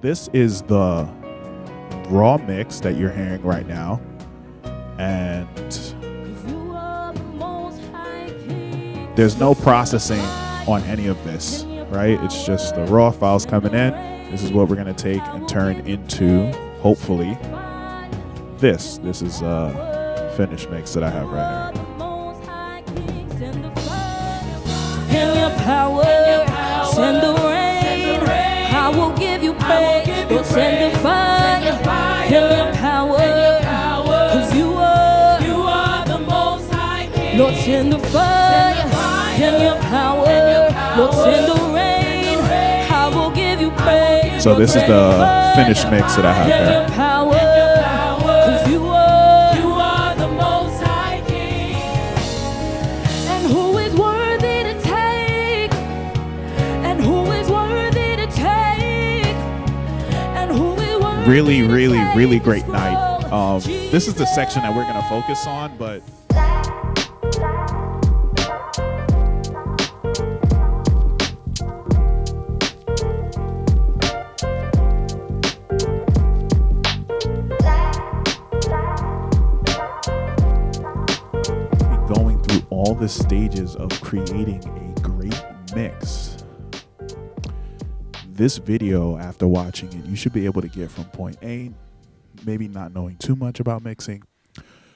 this is the raw mix that you're hearing right now, and there's no processing on any of this, right? It's just the raw files coming in. This is what we're going to take and turn into, hopefully, this. This is a finished mix that I have right here. In your power, send the rain. I will give you praise. Lord, send the fire. In your power, 'cause you are the Most High King. Lord, send the fire. In your power, Lord, send the rain. I will give you praise. So this is the finished mix that I have there. Really great night. This is the section that we're going to focus on, but going through all the stages of creating a great mix. This video, after watching it, you should be able to get from point A, maybe not knowing too much about mixing,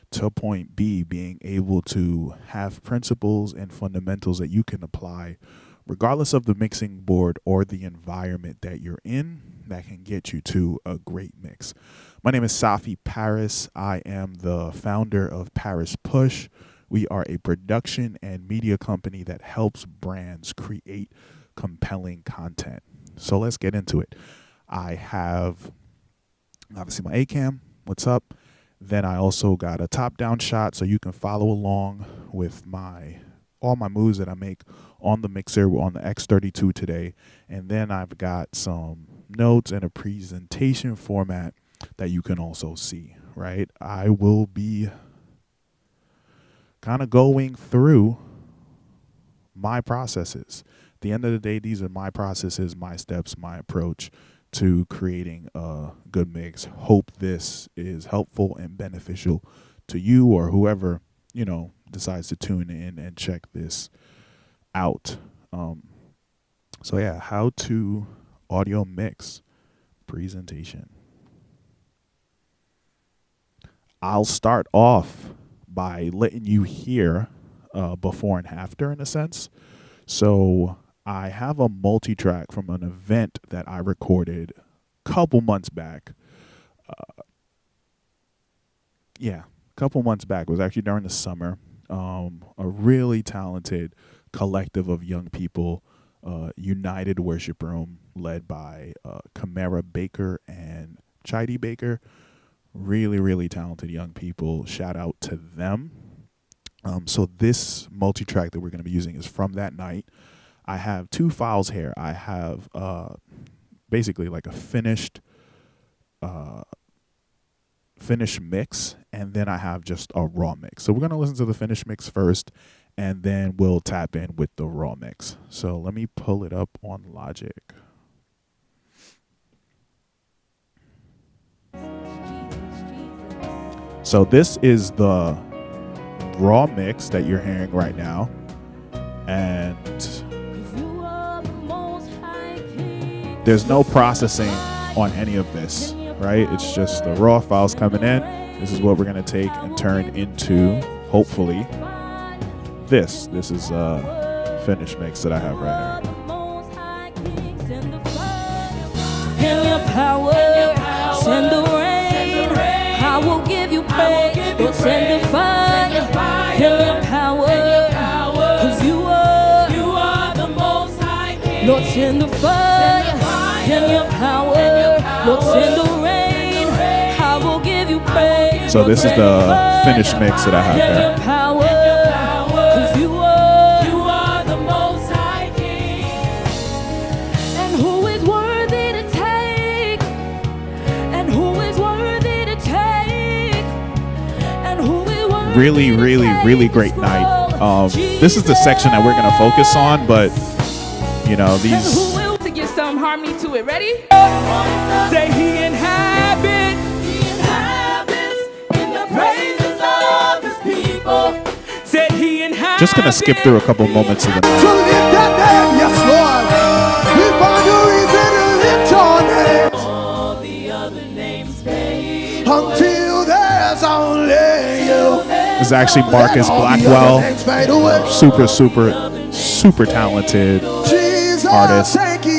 to point B, being able to have principles and fundamentals that you can apply regardless of the mixing board or the environment that you're in, that can get you to a great mix. My name is Safi Parris. I am the founder of Parris Push. We are a production and media company that helps brands create compelling content. So let's get into it. I have obviously my A-cam, what's up? Then I also got a top-down shot so you can follow along with all my moves that I make on the mixer. We're on the X32 today. And then I've got some notes and a presentation format that you can also see, right? I will be kind of going through my processes. At the end of the day, these are my processes, my steps, my approach to creating a good mix. Hope this is helpful and beneficial to you or whoever, decides to tune in and check this out. So yeah, how to audio mix presentation. I'll start off by letting you hear before and after, in a sense. So I have a multi-track from an event that I recorded a couple months back. A couple months back. It was actually during the summer. A really talented collective of young people, United Worship Room, led by Kamara Baker and Chidi Baker. Really talented young people. Shout out to them. So this multi-track that we're going to be using is from that night. I have two files here. I have basically like a finished mix, and then I have just a raw mix. So we're going to listen to the finished mix first, and then we'll tap in with the raw mix. So let me pull it up on Logic. So this is the raw mix that you're hearing right now, and there's no processing on any of this, right? It's just the raw files coming in. This is what we're going to take and turn into, hopefully, this. This is a finished mix that I have right here. In your power, send the rain. I will give you praise. Lord, send the fire. In your power, 'cause you are the Most High King. Lord, send the fire. In your power, Lord, send the rain. I will give you praise. So this is the finished mix that I have there. Really great night. This is the section that we're going to focus on, but these to get some harmony to it. Ready? Just gonna skip through a couple moments of the night. To lift that name, yes, Lord. We find a reason to lift your name. All the other names fade Until there's only you. This is actually Marcus Blackwell. Super talented artist.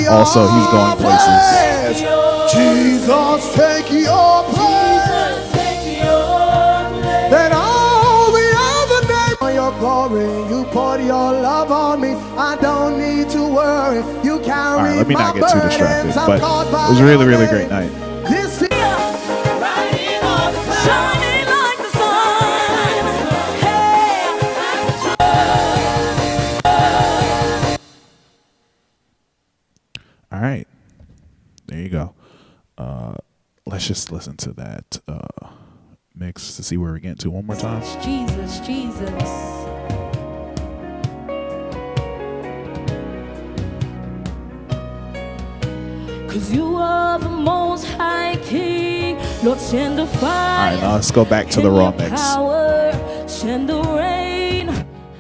Also, he's going places. Jesus, take your place. Then all the other names for your glory. You poured your love on me. I don't need to worry. You carry All right, let me not my get too burdens. distracted. I'm But caught by it was a really, your really name. great night. This is shining like the sun. Hey. All right, there you go. Let's just listen to that mix to see where we're getting to one more time. Jesus, Jesus. Cause you are the most high king. Lord, send the fire. All right, now let's go back to the raw mix. Power, send the rain.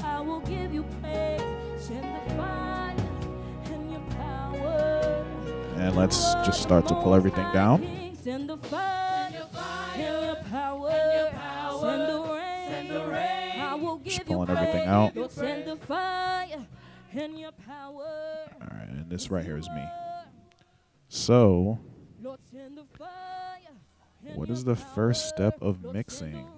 I will give you praise. Send the fire and your power. And let's just start to pull everything down. Send the fire and your power. Send the rain. I will give Just you pulling praise. everything out. Lord, send the fire and your power. All right, and this right here is me. So, Lord, send the fire and what your is the first step of Lord, mixing? send the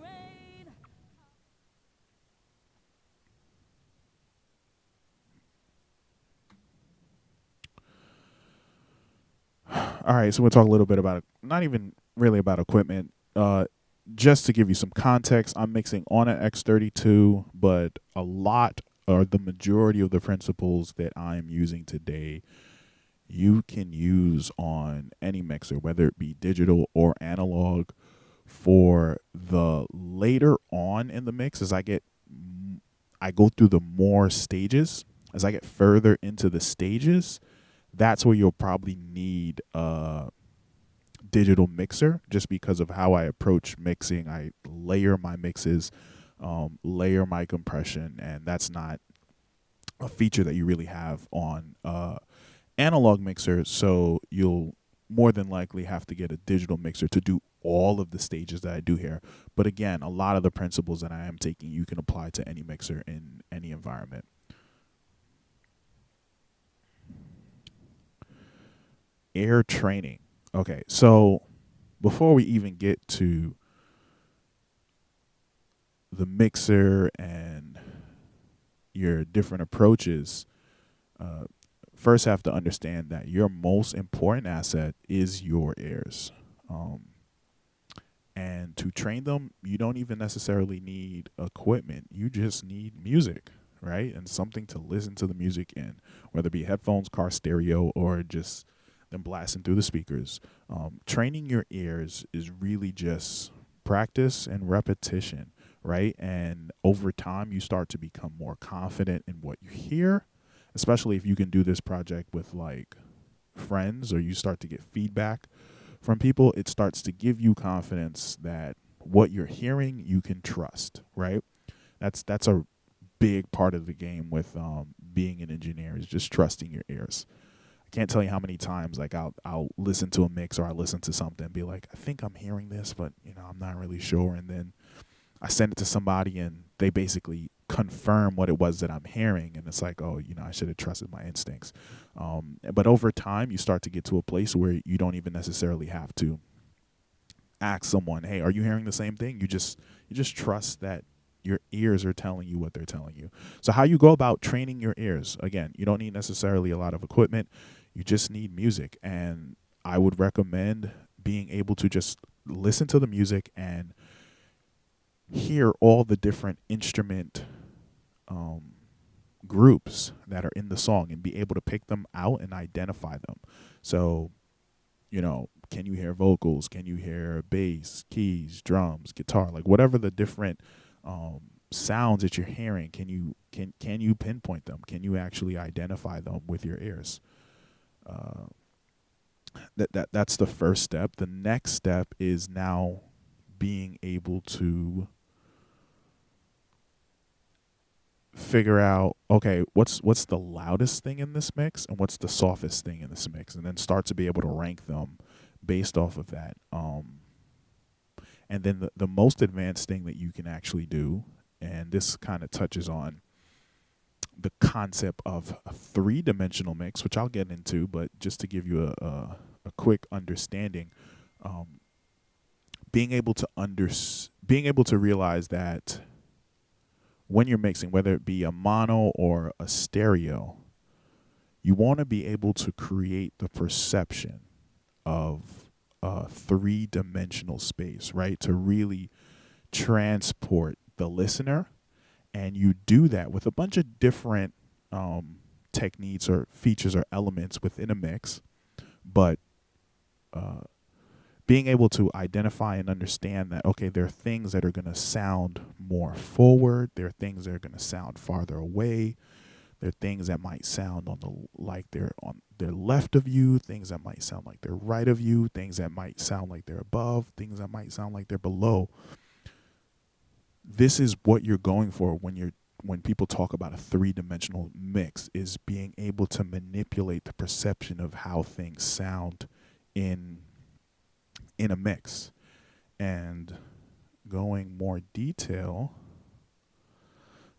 rain. All right, so we'll talk a little bit about, not even really about equipment. Just to give you some context, I'm mixing on an X32, but a lot or the majority of the principles that I'm using today, you can use on any mixer, whether it be digital or analog. For the later on in the mix, as I go through the more stages, as I get further into the stages, that's where you'll probably need a digital mixer, just because of how I approach mixing. I layer my mixes, layer my compression, and that's not a feature that you really have on analog mixer. So you'll more than likely have to get a digital mixer to do all of the stages that I do here. But again, a lot of the principles that I am taking, you can apply to any mixer in any environment. Air training. Okay, so before we even get to the mixer and your different approaches, first have to understand that your most important asset is your ears. And to train them, you don't even necessarily need equipment. You just need music, right? And something to listen to the music in, whether it be headphones, car stereo, or just them blasting through the speakers. Training your ears is really just practice and repetition, right? And over time, you start to become more confident in what you hear, especially if you can do this project with like friends, or you start to get feedback from people. It starts to give you confidence that what you're hearing, you can trust, right? That's a big part of the game with being an engineer, is just trusting your ears. I can't tell you how many times like I'll listen to a mix, or I listen to something and be like, I think I'm hearing this, but I'm not really sure. And then I send it to somebody and they basically confirm what it was that I'm hearing, and it's like, oh, I should have trusted my instincts. But over time, you start to get to a place where you don't even necessarily have to ask someone, hey, are you hearing the same thing? You just trust that your ears are telling you what they're telling you. So how you go about training your ears, again, you don't need necessarily a lot of equipment. You just need music. And I would recommend being able to just listen to the music and hear all the different instrument groups that are in the song, and be able to pick them out and identify them. So, can you hear vocals? Can you hear bass, keys, drums, guitar, like whatever the different sounds that you're hearing, can you pinpoint them? Can you actually identify them with your ears? That's the first step. The next step is now being able to figure out, okay, what's the loudest thing in this mix and what's the softest thing in this mix, and then start to be able to rank them based off of that. And then the most advanced thing that you can actually do, and this kind of touches on the concept of a three-dimensional mix, which I'll get into, but just to give you a quick understanding, being able to realize that when you're mixing, whether it be a mono or a stereo, you want to be able to create the perception of a three-dimensional space, right? To really transport the listener. And you do that with a bunch of different techniques or features or elements within a mix. But being able to identify and understand that, okay, there are things that are going to sound more forward. There are things that are going to sound farther away. There are things that might sound like they're on their left of you, things that might sound like they're right of you, things that might sound like they're above, things that might sound like they're below. This is what you're going for when people talk about a three-dimensional mix, is being able to manipulate the perception of how things sound in a mix. And going more detail,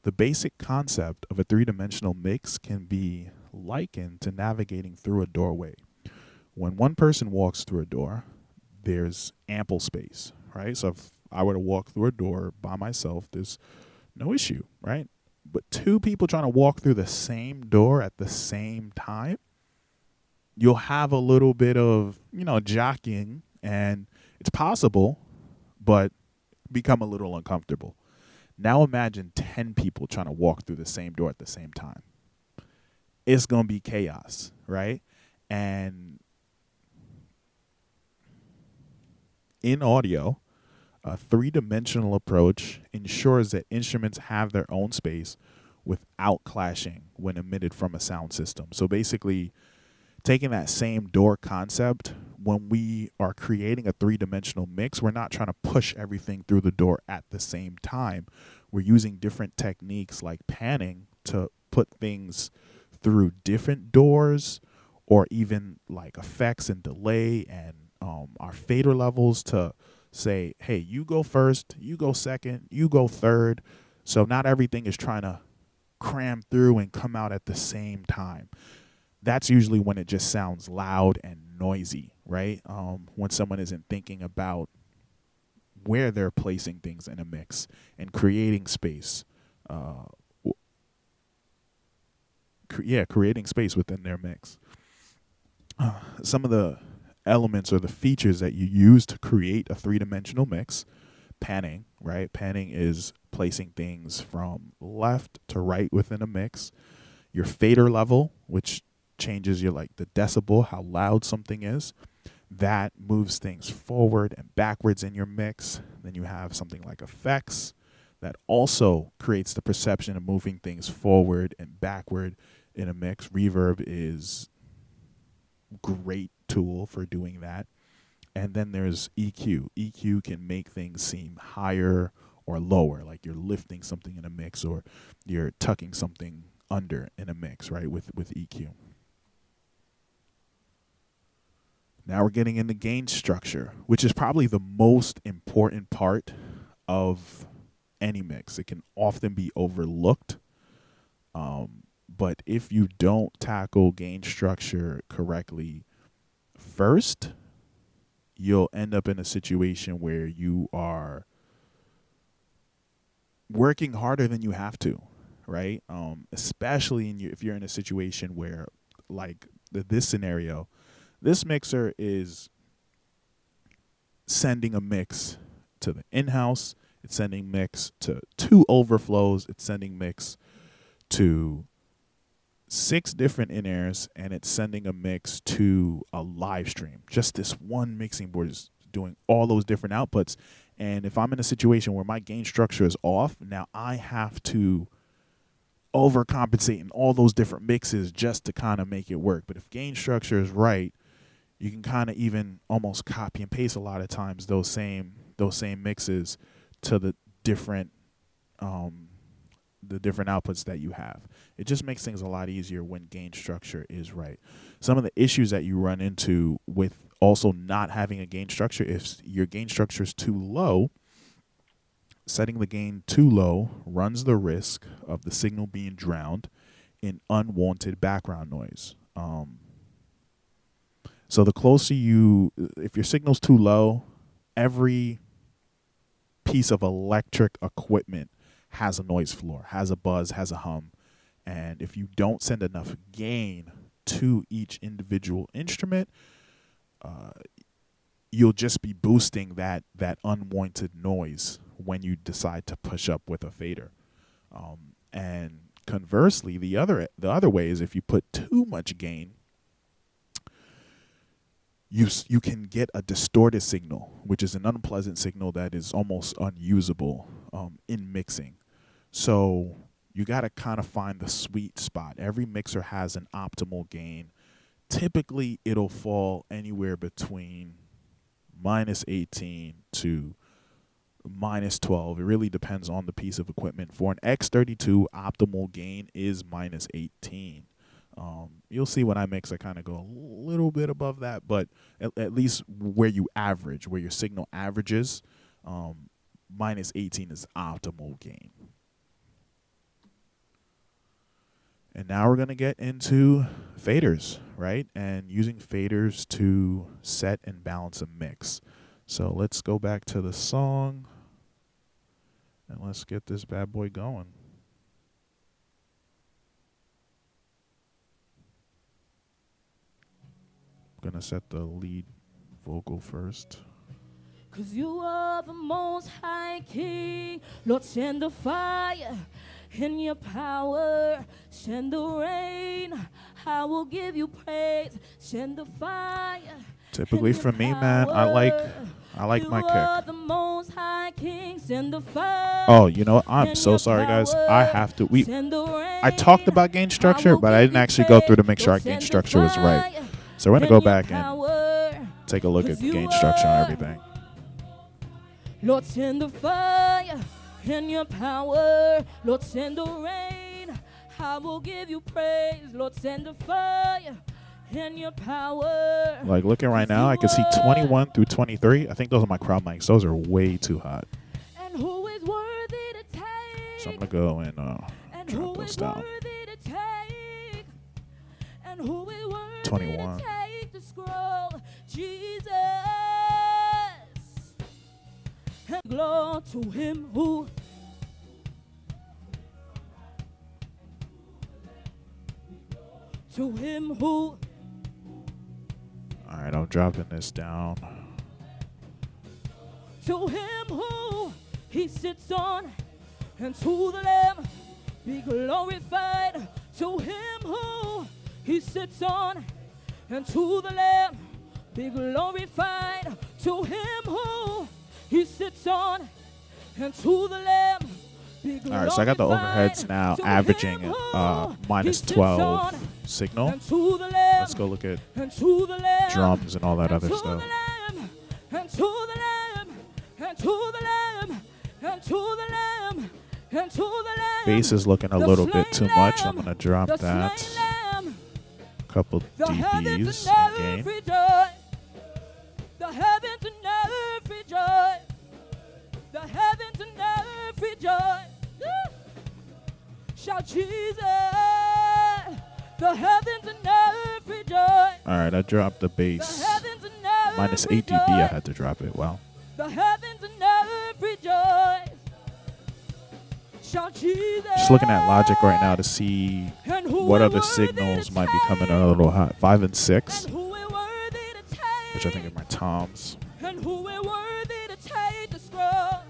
the basic concept of a three-dimensional mix can be likened to navigating through a doorway. When one person walks through a door, there's ample space, right? So if I were to walk through a door by myself, there's no issue, right? But two people trying to walk through the same door at the same time, you'll have a little bit of, jockeying, and it's possible, but become a little uncomfortable. Now imagine 10 people trying to walk through the same door at the same time. It's going to be chaos, right? And in audio, a three-dimensional approach ensures that instruments have their own space without clashing when emitted from a sound system. So basically, taking that same door concept, when we are creating a three-dimensional mix, we're not trying to push everything through the door at the same time. We're using different techniques like panning to put things through different doors, or even like effects and delay and our fader levels to say, hey, you go first, you go second, you go third. So not everything is trying to cram through and come out at the same time. That's usually when it just sounds loud and noisy, right? When someone isn't thinking about where they're placing things in a mix and creating space. Creating space within their mix. Some of the elements or the features that you use to create a three-dimensional mix: panning, right? Panning is placing things from left to right within a mix. Your fader level, which changes your the decibel, how loud something is. That moves things forward and backwards in your mix. Then you have something like effects that also creates the perception of moving things forward and backward in a mix. Reverb is great tool for doing that. And then there's EQ. EQ can make things seem higher or lower, like you're lifting something in a mix or you're tucking something under in a mix, right, with EQ. Now we're getting into gain structure, which is probably the most important part of any mix. It can often be overlooked, but if you don't tackle gain structure correctly first, you'll end up in a situation where you are working harder than you have to, right? Especially if you're in a situation where, like this scenario, this mixer is sending a mix to the in-house. It's sending mix to 2 overflows. It's sending mix to 6 different in-airs, and it's sending a mix to a live stream. Just this one mixing board is doing all those different outputs. And if I'm in a situation where my gain structure is off, now I have to overcompensate in all those different mixes just to kind of make it work. But if gain structure is right, you can kind of even almost copy and paste a lot of times those same mixes to the different the different outputs that you have. It just makes things a lot easier when gain structure is right. Some of the issues that you run into with also not having a gain structure, if your gain structure is too low, setting the gain too low runs the risk of the signal being drowned in unwanted background noise. So the closer if your signal's too low, every piece of electric equipment has a noise floor, has a buzz, has a hum. And if you don't send enough gain to each individual instrument, you'll just be boosting that unwanted noise when you decide to push up with a fader. And conversely, the other way is if you put too much gain, you can get a distorted signal, which is an unpleasant signal that is almost unusable in mixing. So you got to kind of find the sweet spot. Every mixer has an optimal gain. Typically, it'll fall anywhere between -18 to -12. It really depends on the piece of equipment. For an X32, optimal gain is -18. You'll see when I mix, I kind of go a little bit above that, but at least where you average, where your signal averages, -18 is optimal gain. And now we're going to get into faders, right? And using faders to set and balance a mix. So let's go back to the song and let's get this bad boy going. I'm going to set the lead vocal first. 'Cause you are the most high king. Lord, send the fire in your power. Send the rain. I will give you praise. Send the fire. Typically for me, man, I like my kick. The most high king. Send the fire. Oh, you know what? I'm so sorry, guys. I have to. I talked about gain structure, but I didn't actually go through to make sure our gain structure was right. So we're going to go back and take a look at gain structure and everything. Lord, send the fire in your power. Lord, send the rain. I will give you praise. Lord, send the fire in your power. Like looking right now, I can see 21 through 23. I think those are my crowd mics. Those are way too hot. And who is worthy to take? So I'm going to go and drop those down. And who is worthy 21. to take the scroll? Jesus. And glory to him who All right, I'm dropping this down. To him who he sits on, and to the Lamb be glorified. To him who he sits on, and to the Lamb be glorified. To him who he sits on, and to the Lamb be glorified. All right, so I got the overheads now averaging -12 signal. Let's go look at drums and all that other stuff. And to the Lamb, and to the Lamb, and to the Lamb, and to the Lamb. Bass is looking a little bit too much. I'm going to drop that. Couple dBs in gain. The heavens and earth rejoice. The heavens and earth rejoice. Shout Jesus. The heavens and earth rejoice. All right, I dropped the bass. -8 dB, I had to drop it. Wow. The heavens and earth rejoice. Shout Jesus. Just looking at Logic right now to see what other signals might be coming in a little hot. 5 and 6, which I think are my toms. And who is worthy to take the scroll?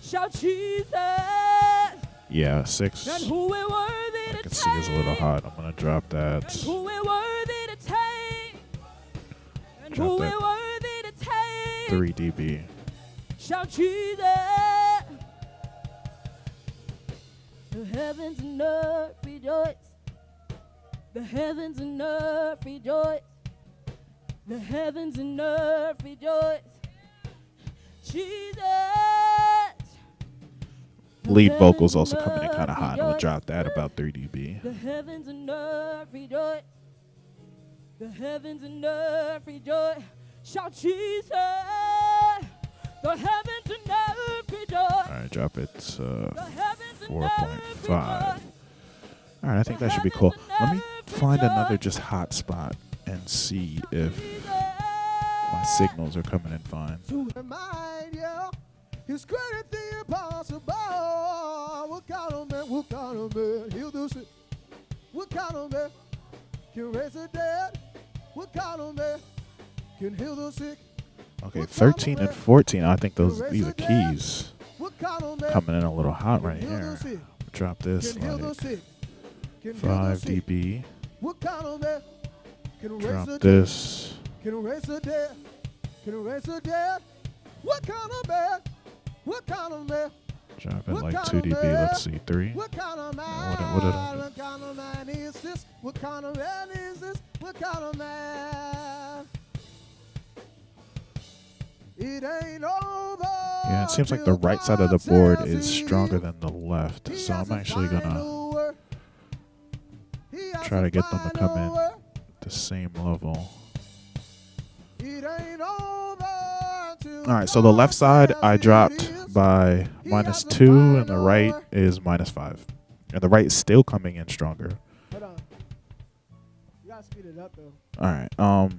Shout Jesus. Yeah, 6. And who is worthy I to can see is a little hot. I'm gonna drop that. And who is worthy to take? And Drop who that. is worthy to take? 3 dB. Shout Jesus. The heavens and earth rejoice. The heavens and earth rejoice. The heavens and earth rejoice. Jesus. lead vocals also coming in kind of hot. We'll drop that about 3 dB. The heavens and earth rejoice. The heavens and earth rejoice. Shout Jesus. The heavens and earth rejoice. All right, drop it 4.5. All right, I think that should be cool. Let me find another just hot spot and see if my signals are coming in fine. Remind you, His greater the impossible. What kind of man? What kind of man? He'll do shit. What kind of man can raise the dead? What kind of man can heal the sick? Okay, 13 and 14. I think these are keys coming in a little hot right here. Drop this like 5 dB. What kind of man can raise Drop the this. Can raise the dead? Can raise the dead? What kind of man? What kind of man? Drop it like 2 dB. Let's see, 3. What kind of man? What did I do? What kind of man is this? What kind of man is this? What kind of man? It ain't over. Yeah, it seems like the right side of the board is stronger than the left. So I'm actually gonna try to get them to come in at the same level. All right, so the left side I dropped by -2 and the right is -5. And the right is still coming in stronger. Hold on. You gotta speed it up though. All right. So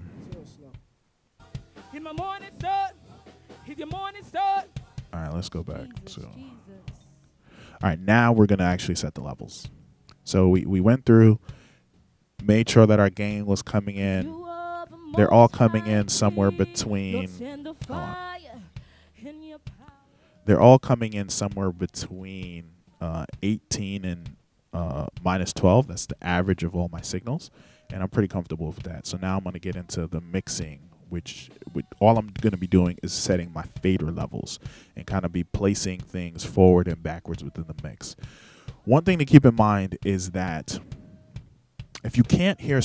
slow. In my morning start. Hit your morning start. All right, let's go back. So, all right, now we're gonna actually set the levels. So we went through, made sure that our gain was coming in. They're all coming in somewhere between. They're all coming in somewhere between 18 and -12. That's the average of all my signals, and I'm pretty comfortable with that. So now I'm gonna get into the mixing, which all I'm going to be doing is setting my fader levels and kind of be placing things forward and backwards within the mix. One thing to keep in mind is that if you can't hear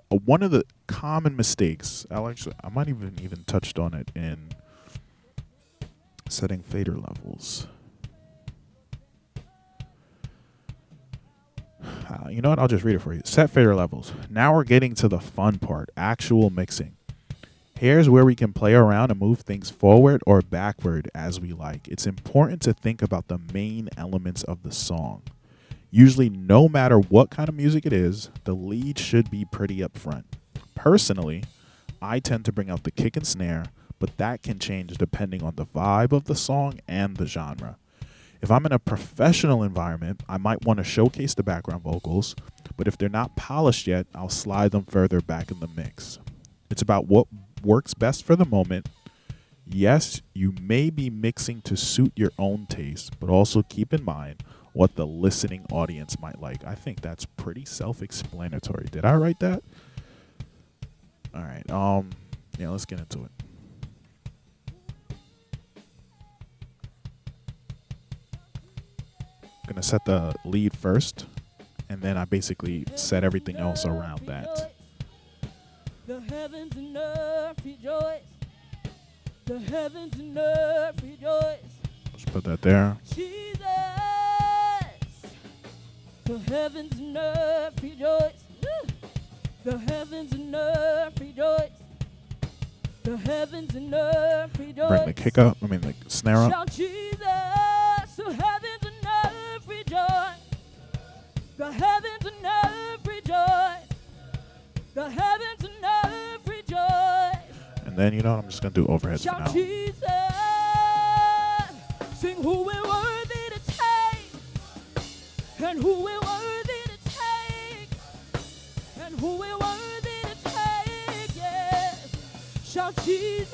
one of the common mistakes, I might even touched on it in setting fader levels. You know what? I'll just read it for you. Set fader levels. Now we're getting to the fun part, actual mixing. Here's where we can play around and move things forward or backward as we like. It's important to think about the main elements of the song. Usually, no matter what kind of music it is, the lead should be pretty upfront. Personally, I tend to bring out the kick and snare, but that can change depending on the vibe of the song and the genre. If I'm in a professional environment, I might want to showcase the background vocals, but if they're not polished yet, I'll slide them further back in the mix. It's about what works best for the moment. Yes, you may be mixing to suit your own taste, but also keep in mind what the listening audience might like. I think that's pretty self-explanatory. Did I write that? All right. Yeah, let's get into it. I'm gonna set the lead first, and then I basically set everything else around that. The heavens and earth rejoice. The heavens and earth rejoice. Let's put that there. Jesus. The heavens and earth rejoice. The heavens and earth rejoice. The heavens and earth rejoice. Bring the kick up. The snare up. Shout Jesus. The heavens and earth rejoice. The heavens and earth rejoice. The heavens and earth rejoice. And then, I'm just going to do overhead for Shout now. Jesus. Sing who we're worthy to take. And who we're worthy to take. And who we're worthy to take, yes. Shout Jesus.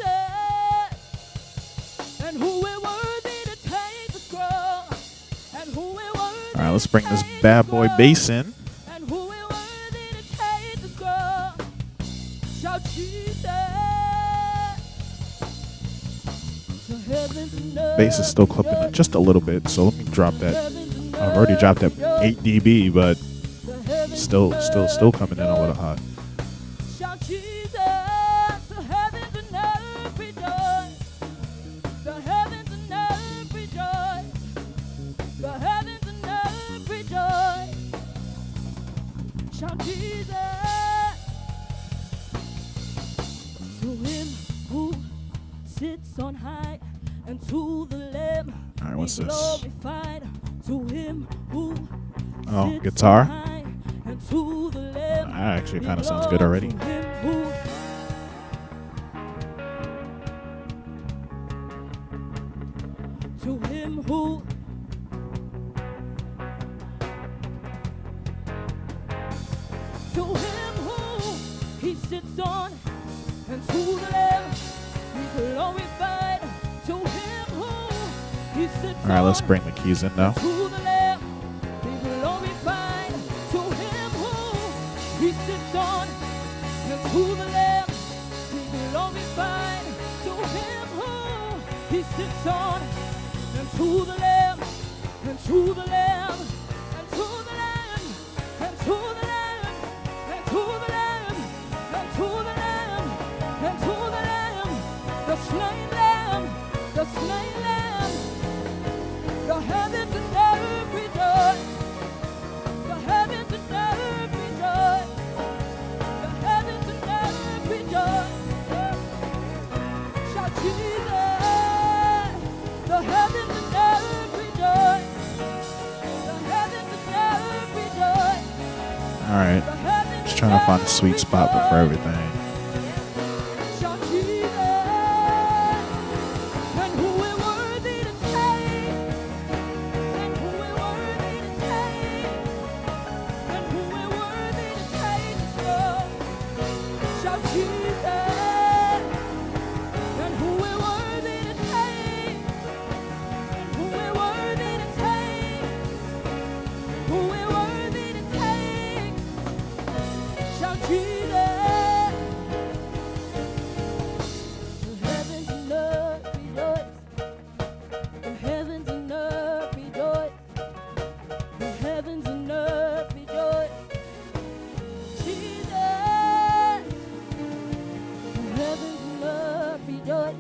And who we're worthy to take the scroll. And who we're worthy. All right, let's bring this bad boy bass in. And who we're worthy to take the scroll. Shout Jesus. The heavens and earth. Bass is still clipping just a little bit, so let me drop that. I've already dropped that 8 dB, but still coming in a little hot. Shout Jesus, the heavens and earth rejoice. The heavens and earth rejoice. The sits on high, and to the Lamb All right, what's be this? glorified. To him who Oh, sits guitar? on high, and to the Lamb That actually be kind of sounds good already. glory. To him who he sits on, and to the Lamb be glorified. To him who he sits on. All right, let's bring the keys in now. To the Lamb be glorified. To him who he sits on, and to the Lamb be glorified. To him who he sits on, and to the Lamb, and to the Lamb, and to the Lamb, and to the Lamb, and to the Lamb, and to the Lamb, and to the Lamb, the slain Lamb, the slain Lamb. The heavens and earth rejoice. The heavens and earth rejoice. The heavens and earth rejoice. Shout Jesus. The heavens and earth rejoice. The heavens and earth rejoice. All right, The heavens just trying to find a sweet spot for everything. Shout Jesus. And who is worthy to take? And who is worthy to take? And who is worthy to take the throne? Shout Jesus. And who is worthy to take? And who is worthy to take? Who is worthy to take? Shout Jesus. The heavens and earth rejoice. The heavens and earth rejoice. The heavens and earth rejoice. Jesus. The heavens and earth rejoice.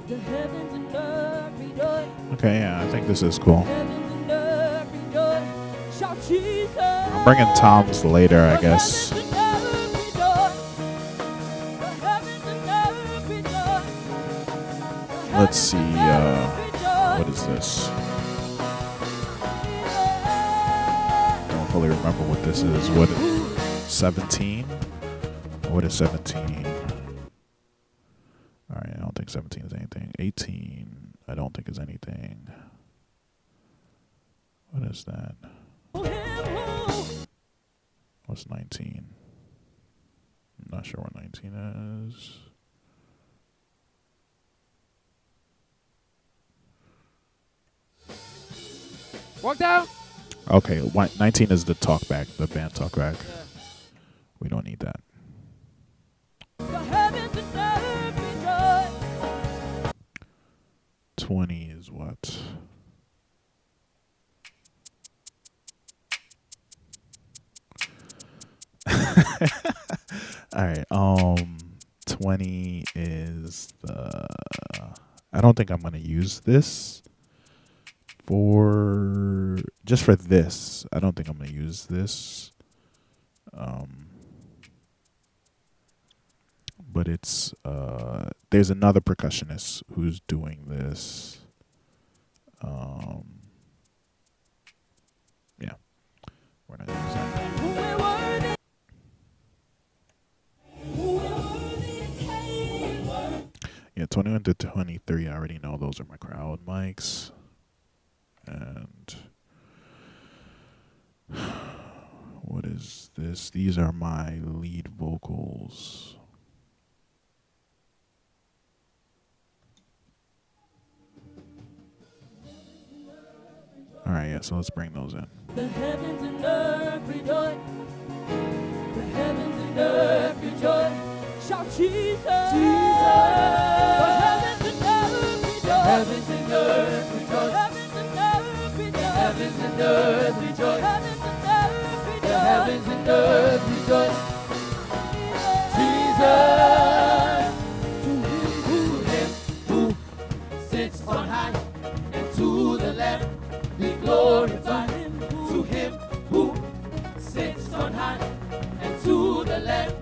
The heavens and earth rejoice. Okay, yeah, I think this is cool. Heavens and earth rejoice. Shout Jesus. I'm bringing toms later, I guess. The heavens and earth rejoice. The heavens and earth rejoice. The Let's see, heavens and earth rejoice. what is this? I don't fully remember what this is. What, 17? What is 17? All right, I don't think 17 is anything. 18, I don't think is anything. What is that? What's 19? I'm not sure what 19 is. Walk down. Okay, 19 is the talkback, the band talkback. We don't need that. The heavens and earth rejoice. 20 is what? All right. 20 is the. I don't think I'm gonna use this for just for this. I don't think I'm gonna use this. But it's there's another percussionist who's doing this. Yeah, we're not gonna use that. Who is worthy? Who is worthy to take? Yeah, 21 to 23. I already know those are my crowd mics. And what is this? These are my lead vocals. All right, yeah, so let's bring those in. The heavens and earth rejoice. The heavens and earth rejoice. Shout Jesus. Jesus. The heavens and earth rejoice. Heavens and earth rejoice. Heavens and earth rejoice. Heavens and earth rejoice. Heavens and earth rejoice. Heavens and earth rejoice. Jesus. To him who sits on high, and to the Lamb be glorified. To him who sits on high, and to the Lamb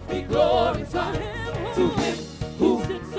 be glorified. To him who sits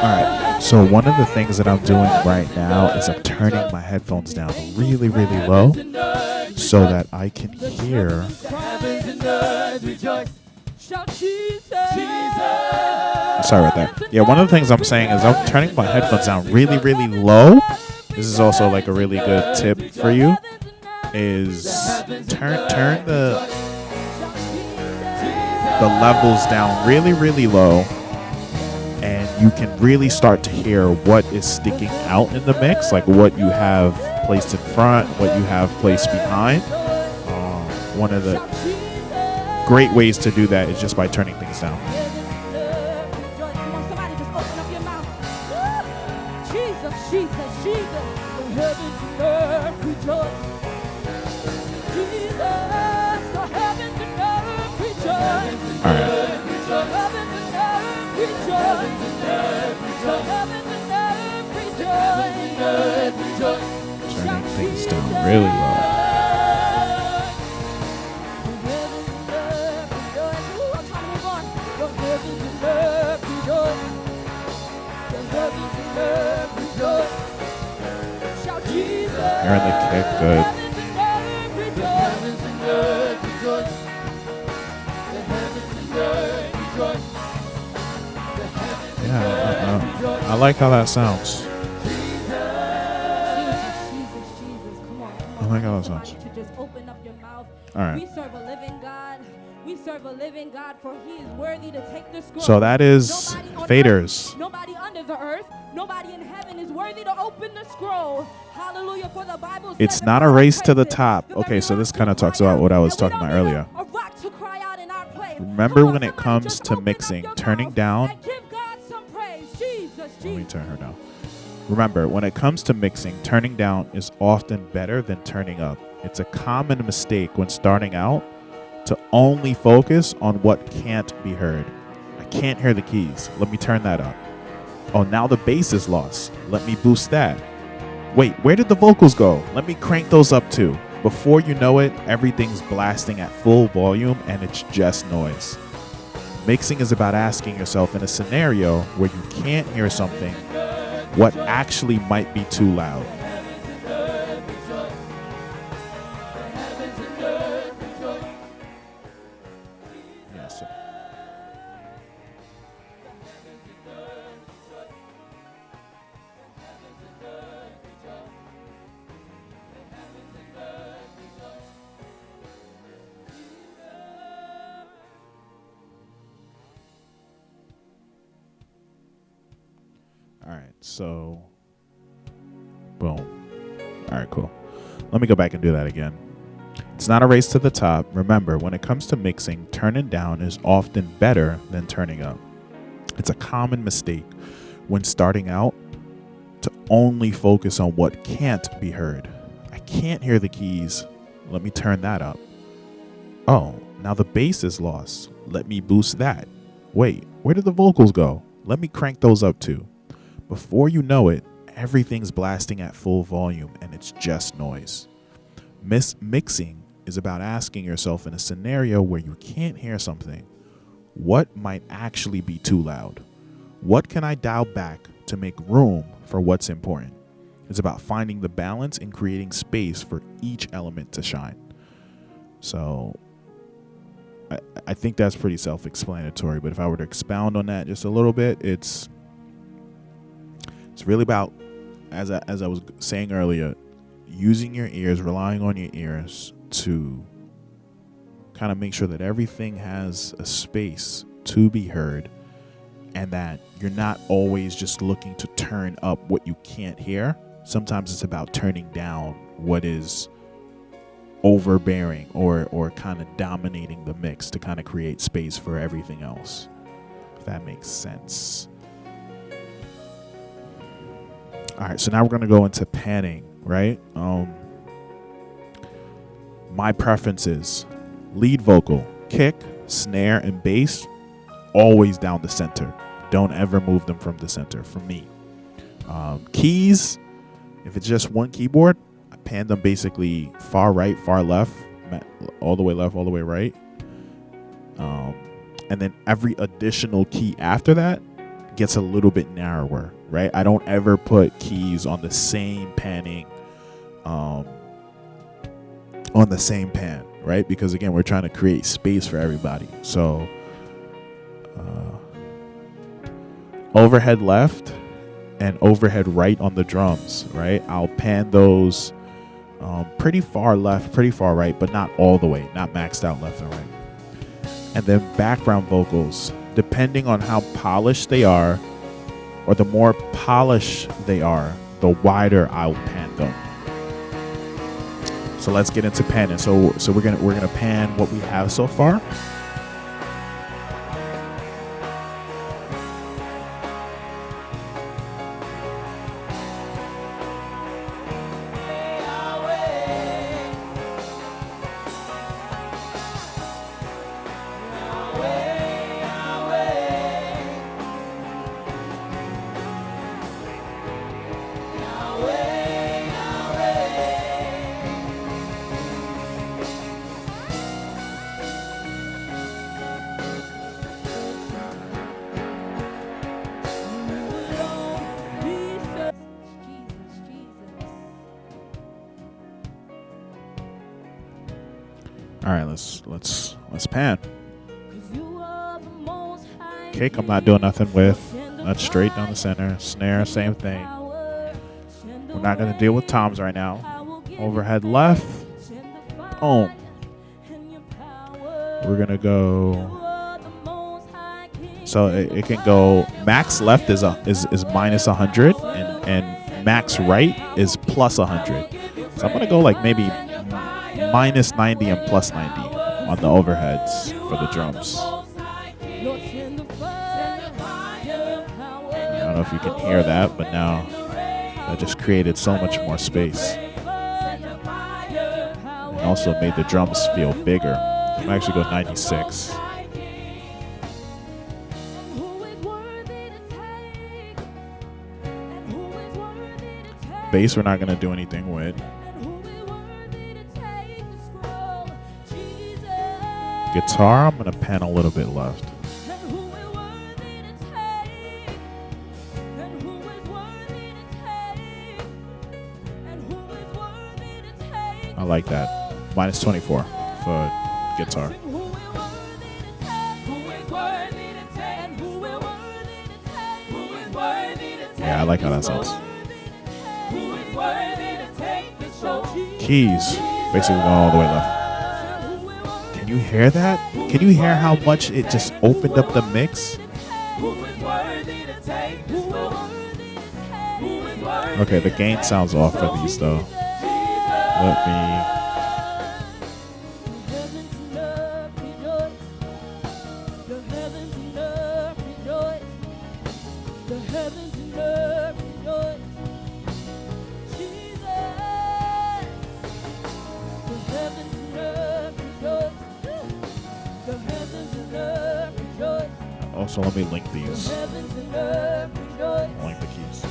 Alright, so one of the things that I'm doing right now is I'm turning my headphones down really, really low so that I can hear. Sorry about that. Yeah, one of the things I'm saying is I'm turning my headphones down really, really low. This is also like a really good tip for you. Is turn the levels down really, really low, and you can really start to hear what is sticking out in the mix, like what you have placed in front, what you have placed behind. One of the great ways to do that is just by turning things down. Turning things down really low. Hearing the kick good. Yeah, I like how that sounds. I like how that sounds. All right. We serve a living God. We serve a living God, for He is worthy to take the scroll. So that is faders. Nobody under the earth, nobody in heaven is worthy to open the scroll. Hallelujah, for the Bible. It's not a race to the top. Okay, so this kind of talks about what I was talking about earlier. Remember, when it comes to mixing, turning down. Let me turn her down. Remember, when it comes to mixing, turning down is often better than turning up. It's a common mistake when starting out to only focus on what can't be heard. I can't hear the keys. Let me turn that up. Oh, now the bass is lost. Let me boost that. Wait, where did the vocals go? Let me crank those up too. Before you know it, everything's blasting at full volume and it's just noise. Mixing is about asking yourself, in a scenario where you can't hear something, what actually might be too loud. Yes. All right, so boom. All right, cool. Let me go back and do that again. It's not a race to the top. Remember, when it comes to mixing, turning down is often better than turning up. It's a common mistake when starting out to only focus on what can't be heard. I can't hear the keys. Let me turn that up. Oh, now the bass is lost. Let me boost that. Wait, where did the vocals go? Let me crank those up too. Before you know it, everything's blasting at full volume and it's just noise. Mixing is about asking yourself, in a scenario where you can't hear something, what might actually be too loud? What can I dial back to make room for what's important? It's about finding the balance and creating space for each element to shine. So I think that's pretty self-explanatory, but if I were to expound on that just a little bit, it's really about, as I was saying earlier, using your ears, relying on your ears to kind of make sure that everything has a space to be heard, and that you're not always just looking to turn up what you can't hear. Sometimes it's about turning down what is overbearing or kind of dominating the mix to kind of create space for everything else, if that makes sense. All right, so now we're going to go into panning, right? My preferences: lead vocal, kick, snare, and bass, always down the center. Don't ever move them from the center for me. Keys, if it's just one keyboard, I pan them basically far right, far left, all the way left, all the way right. And then every additional key after that, gets a little bit narrower, right? I don't ever put keys on the same panning, on the same pan, right? Because again, we're trying to create space for everybody. So overhead left and overhead right on the drums, right? I'll pan those pretty far left, pretty far right, but not all the way, not maxed out left and right. And then background vocals, depending on how polished they are, or the more polished they are, the wider I'll pan them. So let's get into panning. So we're gonna pan what we have so far. All right, let's pan. Kick, I'm not doing nothing with. That's straight down the center. Snare, same thing. We're not gonna deal with toms right now. Overhead left. Boom. We're gonna go. So it can go. Max left is minus 100, and max right is plus 100. So I'm gonna go like maybe minus 90 and plus 90 on the overheads for the drums. I don't know if you can hear that, but now I just created so much more space. And also made the drums feel bigger. I'm actually going 96. Bass we're not going to do anything with. Guitar, I'm going to pan a little bit left. I like that. Minus 24 for guitar. Yeah, I like how that sounds. Keys, basically going all the way left. Can you hear that? Can you hear how much it just opened up the mix? Okay, the gain sounds off for these though. Let me. Also, let me link these. Link the keys.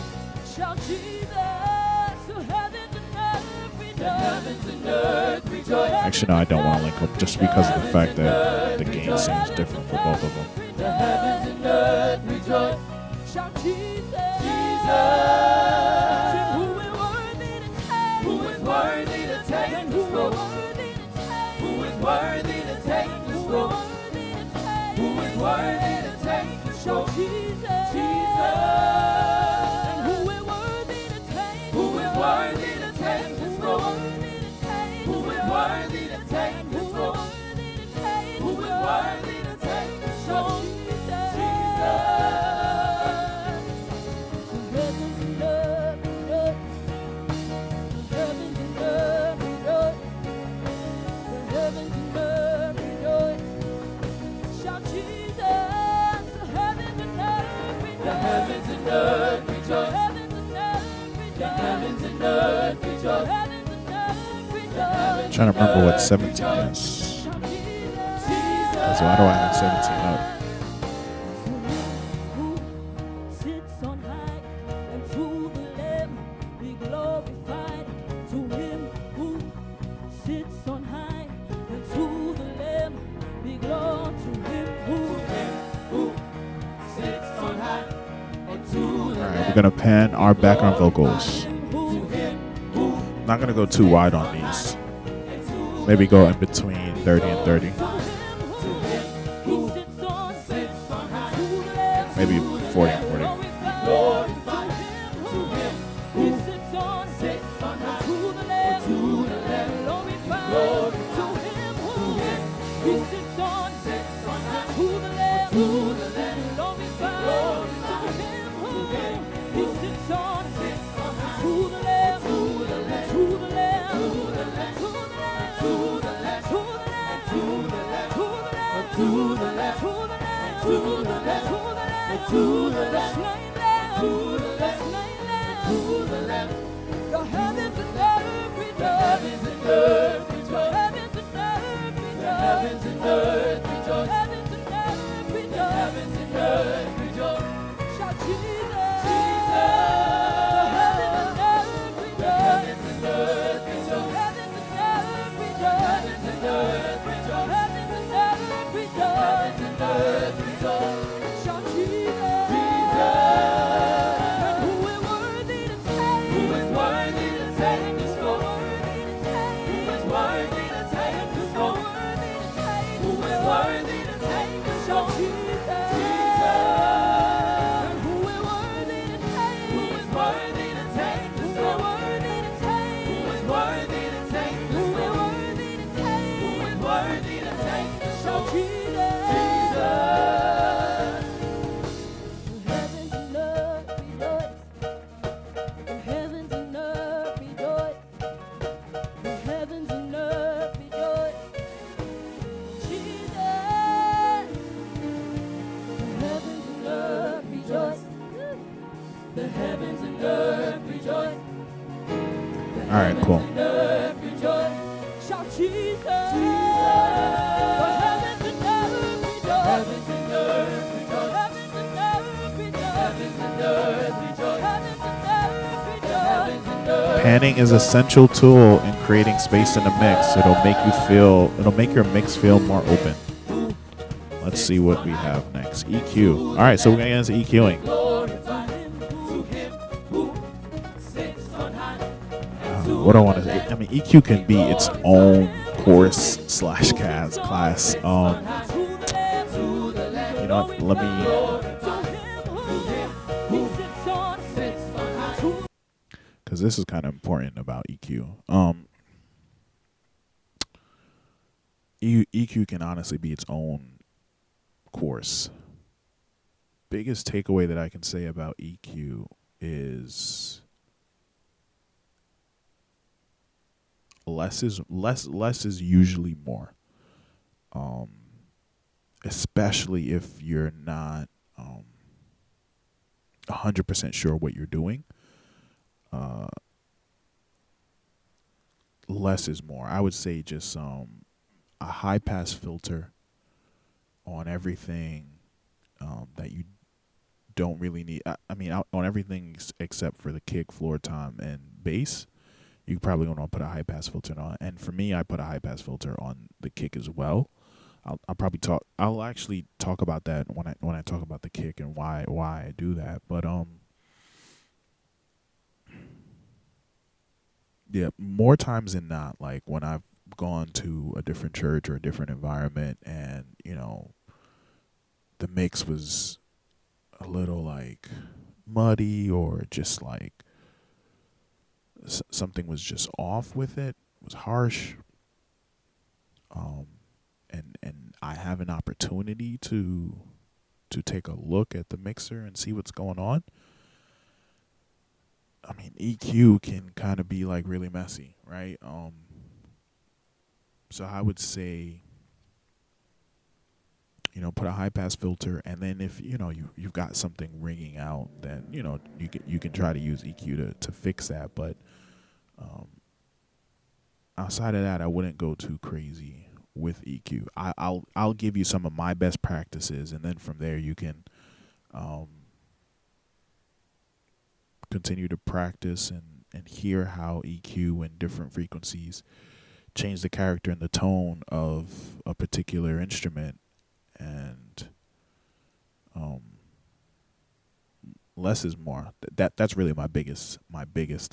Actually, no, I don't want to link them just because of the fact that the gain seems different for both of them. The heavens and earth rejoice. Shout Jesus. Who is worthy to take? Who is worthy to take the scroll? Who is worthy to take the scroll? Who is worthy to take the scroll? Jesus. Who is worthy to take? Who is worthy to take the scroll? Who is worthy to take the scroll? Who is worthy to take the scroll? I'm trying to remember what 17 is. So why do I have 17 up? We're gonna pan our background vocals. Not gonna go too wide on these. Maybe go in between 30 and 30. Maybe 40 and 40. All right, cool. Panning is an essential tool in creating space in the mix. It'll make your mix feel more open. Let's see what we have next. EQ. All right, so we're gonna get into EQing. What I want to say, I mean, EQ can be its own course / class. You know, let me. Because this is kind of important about EQ. EQ can honestly be its own course. Biggest takeaway that I can say about EQ is less is usually more. Especially if you're not 100% sure what you're doing. Less is more. I would say just a high pass filter on everything that you don't really need. I mean, on everything except for the kick, floor tom, and bass. You probably want to put a high pass filter on. And for me, I put a high pass filter on the kick as well. I'll actually talk about that when I talk about the kick and why I do that. But yeah, more times than not, like when I've gone to a different church or a different environment and, you know, the mix was a little like muddy or just like something was just off with it, was harsh, and I have an opportunity to take a look at the mixer and see what's going on. I mean, EQ can kind of be like really messy, right? So I would say, you know, put a high pass filter, and then if you know you've got something ringing out, then you know you can try to use EQ to fix that. But outside of that, I wouldn't go too crazy with EQ. I'll give you some of my best practices, and then from there you can continue to practice and hear how EQ and different frequencies change the character and the tone of a particular instrument. And Less is more. That's really my biggest my biggest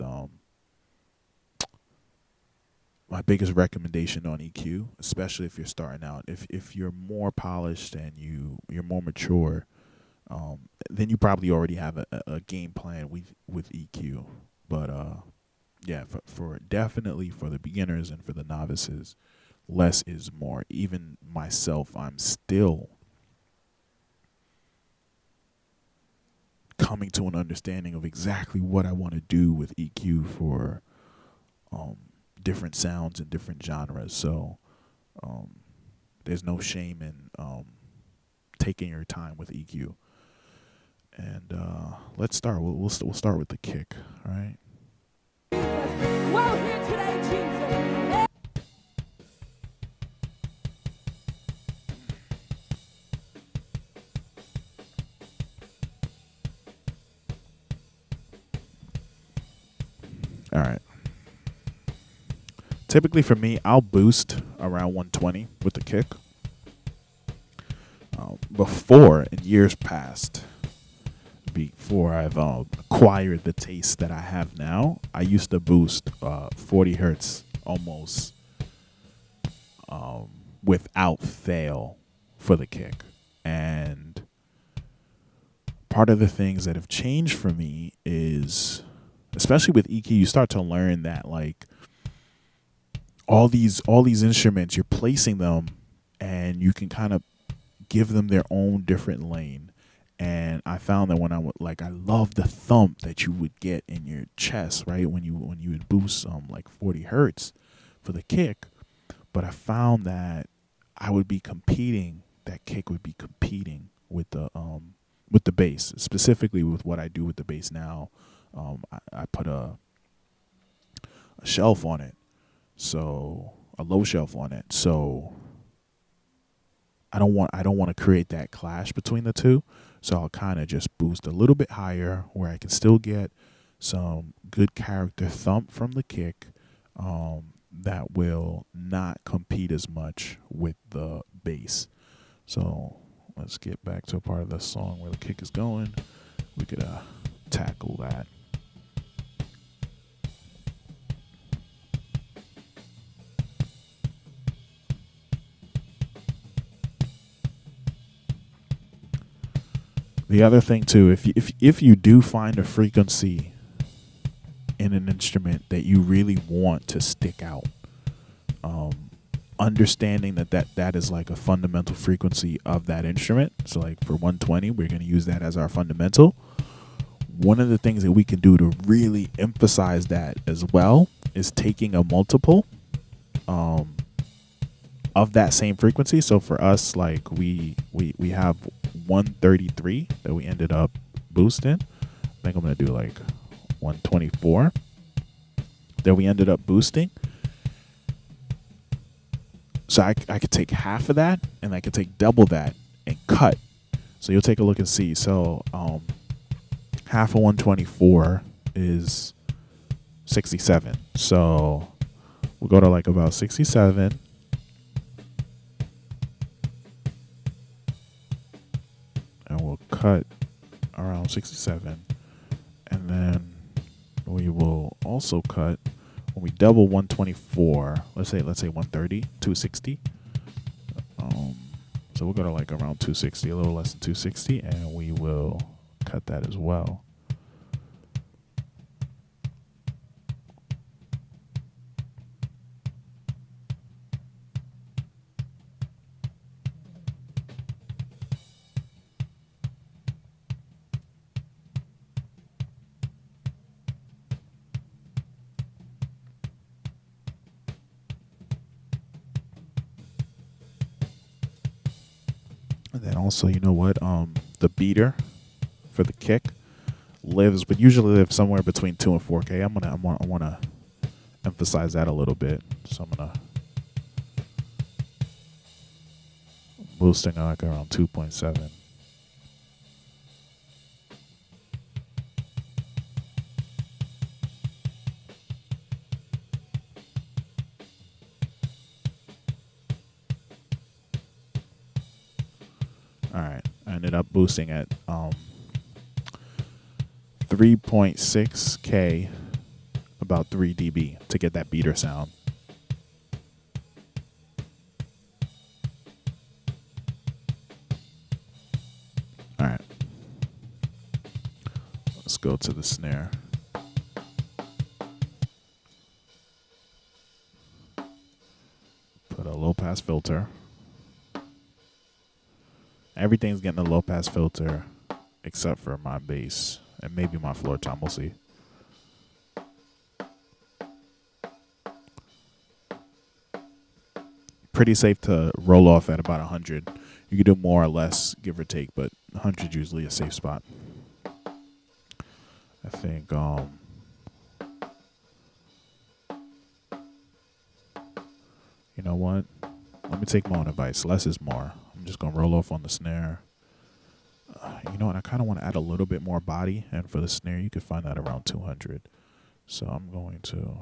recommendation on EQ, especially if you're starting out. If you're more polished and you're more mature, then you probably already have a game plan with EQ. But yeah, for definitely for the beginners and for the novices, less is more. Even myself, I'm still coming to an understanding of exactly what I want to do with EQ for different sounds and different genres. So there's no shame in taking your time with EQ. And let's start. We'll start with the kick. All right. Well, here today, Jesus. All right. Typically for me, I'll boost around 120 with the kick. Before, in years past, before I've acquired the taste that I have now, I used to boost 40 hertz almost without fail for the kick. And part of the things that have changed for me is, especially with EQ, you start to learn that like all these instruments, you're placing them and you can kind of give them their own different lane. And I found that when I love the thump that you would get in your chest, right? When you would boost like 40 hertz for the kick. But I found that I would be competing, that kick would be competing with the bass, specifically with what I do with the bass now. I put a shelf on it, so a low shelf on it. So I don't want to create that clash between the two. So I'll kind of just boost a little bit higher where I can still get some good character thump from the kick that will not compete as much with the bass. So let's get back to a part of the song where the kick is going. We could tackle that. The other thing too, if you do find a frequency in an instrument that you really want to stick out, understanding that is like a fundamental frequency of that instrument. So like for 120, we're going to use that as our fundamental. One of the things that we can do to really emphasize that as well is taking a multiple of that same frequency. So for us, like we have 133 that we ended up boosting. I think I'm going to do like 124 that we ended up boosting. So I could take half of that and I could take double that and cut. So you'll take a look and see. So half of 124 is 67. So we'll go to like about 67. And we'll cut around 67. And then we will also cut, when we double 124, let's say 130, 260. So we'll go to like around 260, a little less than 260, and we will cut that as well. And then also, you know what? The beater for the kick would usually live somewhere between 2 and 4K. I want to emphasize that a little bit. So I'm gonna boosting like around 2.7. All right, I ended up boosting at 3.6K, about 3 dB to get that beater sound. All right. Let's go to the snare. Put a low pass filter. Everything's getting a low pass filter except for my bass and maybe my floor tom. We'll see. Pretty safe to roll off at about 100. You can do more or less, give or take, but 100 usually a safe spot. I think you know what? Let me take my own advice. Less is more. I'm just gonna roll off on the snare. You know what? I kind of want to add a little bit more body, and for the snare, you can find that around 200. So I'm going to.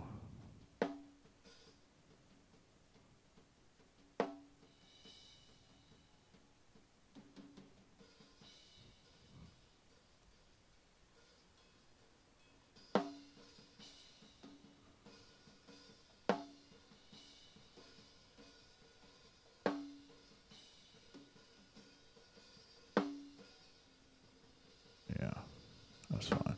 Yeah, that's fine.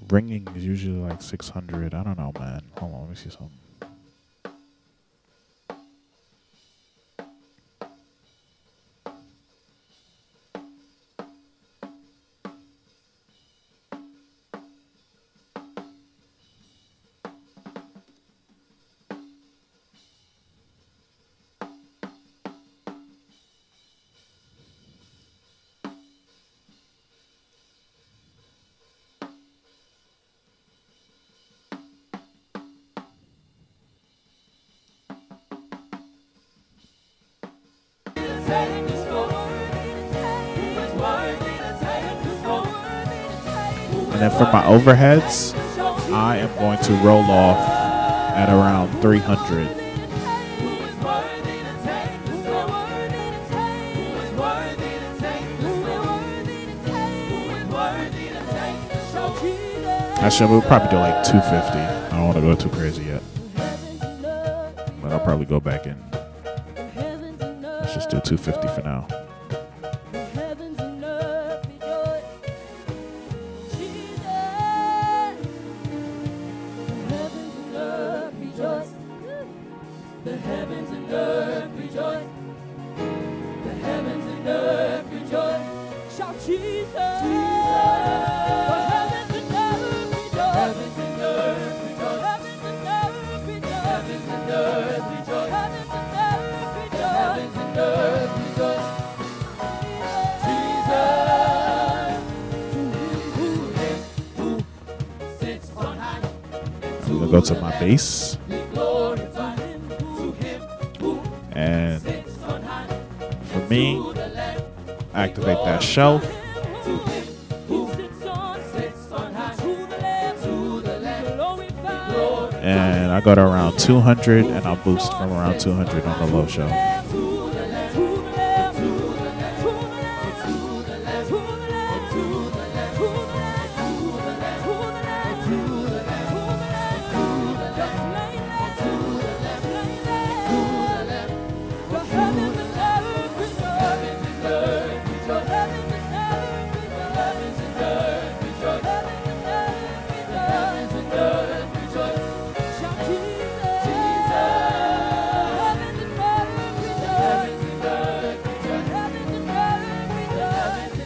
Ringing is usually like 600. I don't know, man. Hold on, let me see something. And then for my overheads, I am going to roll off at around 300. Actually, we'll probably do like 250. I don't want to go too crazy yet. But I'll probably go back in. Let's just do 250 for now. Go to my bass, and for me, activate that shelf, and I go to around 200, and I'll boost from around 200 on the low shelf.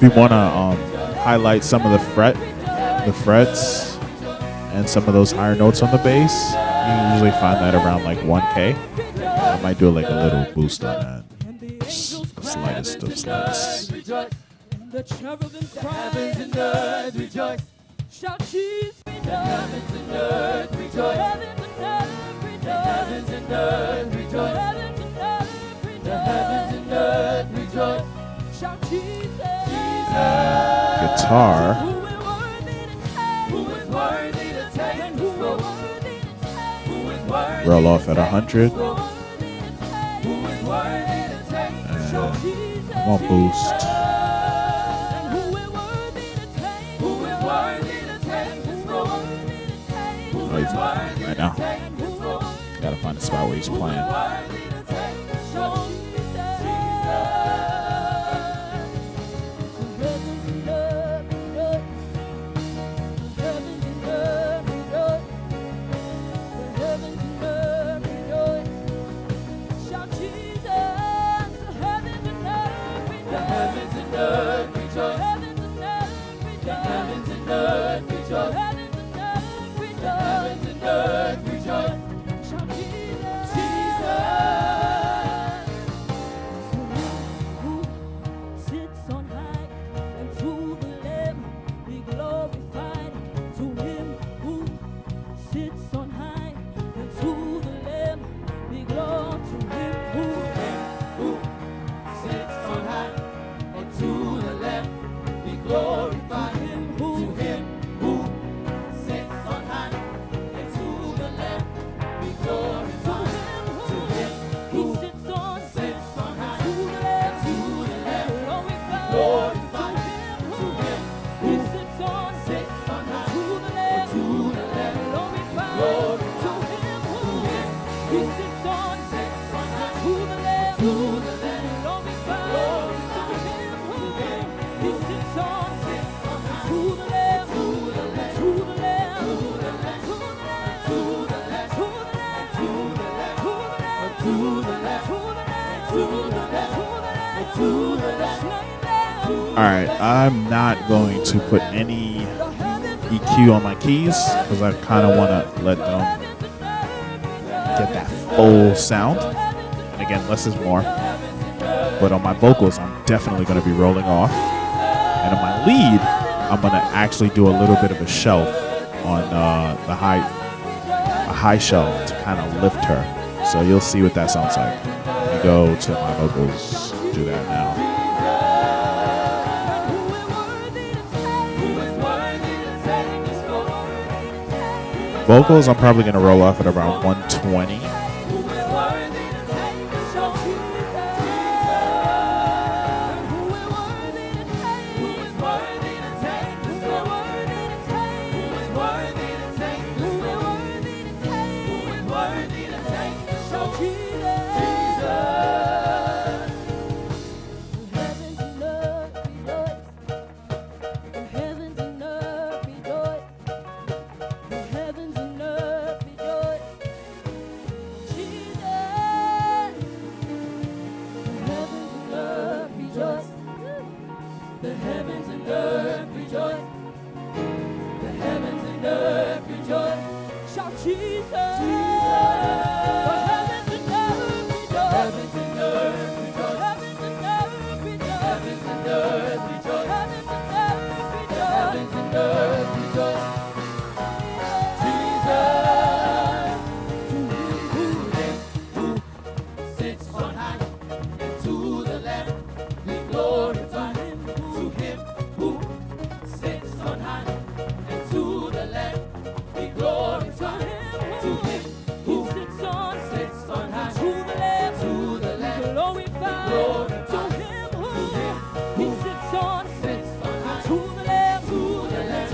We want to highlight some of the frets, and some of those higher notes on the bass. You can usually find that around like 1K. I might do like a little boost on that. Just the slightest of slights. The cherubims heavens and earth rejoice. Shout cheese, heavens and earth rejoice. Heavens and earth rejoice. Heavens and earth rejoice. Heavens and earth rejoice. Heavens and earth rejoice. Shout cheese. Get guitar. Roll off at 100. And I'm gonna boost. Oh, he's not right now. Gotta find a spot where he's playing. Alright, I'm not going to put any EQ on my keys because I kind of want to let them get that full sound. And again, less is more. But on my vocals, I'm definitely going to be rolling off. And on my lead, I'm going to actually do a little bit of a shelf on a high shelf to kind of lift her. So you'll see what that sounds like. Let me go to my vocals, do that now. Vocals, I'm probably going to roll off at around 120.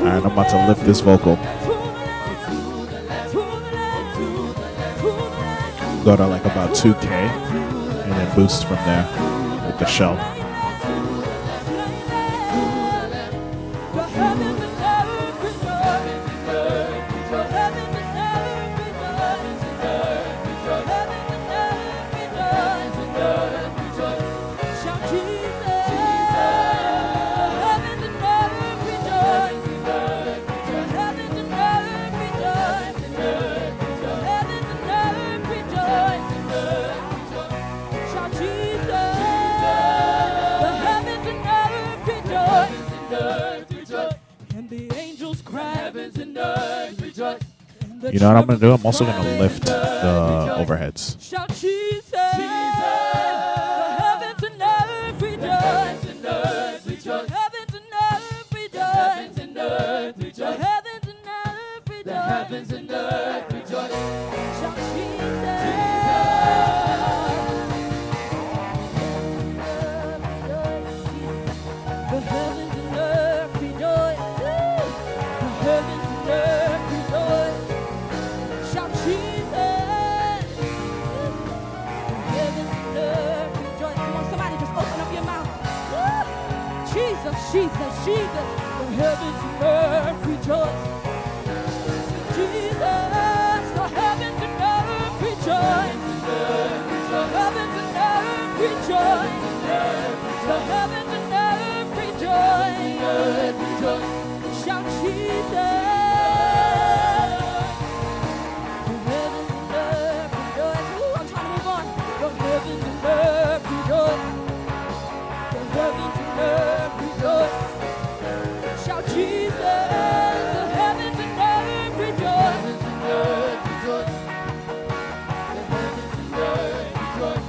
And I'm about to lift this vocal. Go to like about 2K and then boost from there with the shell. You know what I'm going to do? I'm also going to lift the overheads. Shout Jesus, the heavens and earth rejoice, heavens and earth rejoice, the earth rejoice. Shout Jesus. The heavens and earth rejoice. The heavens and earth rejoice. Shout Jesus. The heavens and earth rejoice. Come on, somebody just open up your mouth. Jesus, Jesus, Jesus. The heavens and earth rejoice. Jesus, the heavens and earth rejoice. The heavens and earth rejoice. The heavens and earth rejoice. Shout Jesus. The heavens and earth rejoice. Ooh, I'm trying to move on. The heavens and earth rejoice. The heavens and earth rejoice. Shout Jesus. The heavens and earth rejoice. The heavens and earth rejoice. The heavens and earth rejoice.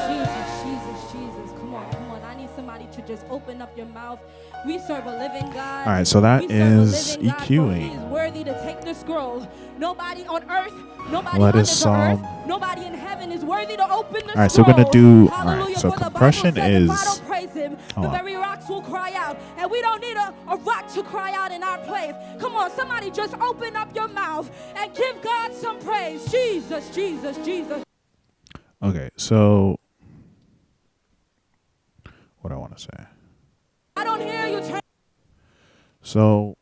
Jesus, Jesus, Jesus. Come on, come on. I need somebody to just open up your mouth. We serve a living God. All right, so that We serve a is living God, for EQing. He is worthy to take the scroll. Nobody on earth, nobody Let under us, the earth, nobody in heaven is worthy to open the all right, so scroll. we're gonna do. All Hallelujah, right, so for the compression Bible says, if I is. don't praise Him, Hold the on. very rocks will cry out. And we don't need a rock to cry out in our place. Come on, somebody just open up your mouth and give God some praise. Jesus, Jesus, Jesus. Okay, so what I want to say. I don't hear you. So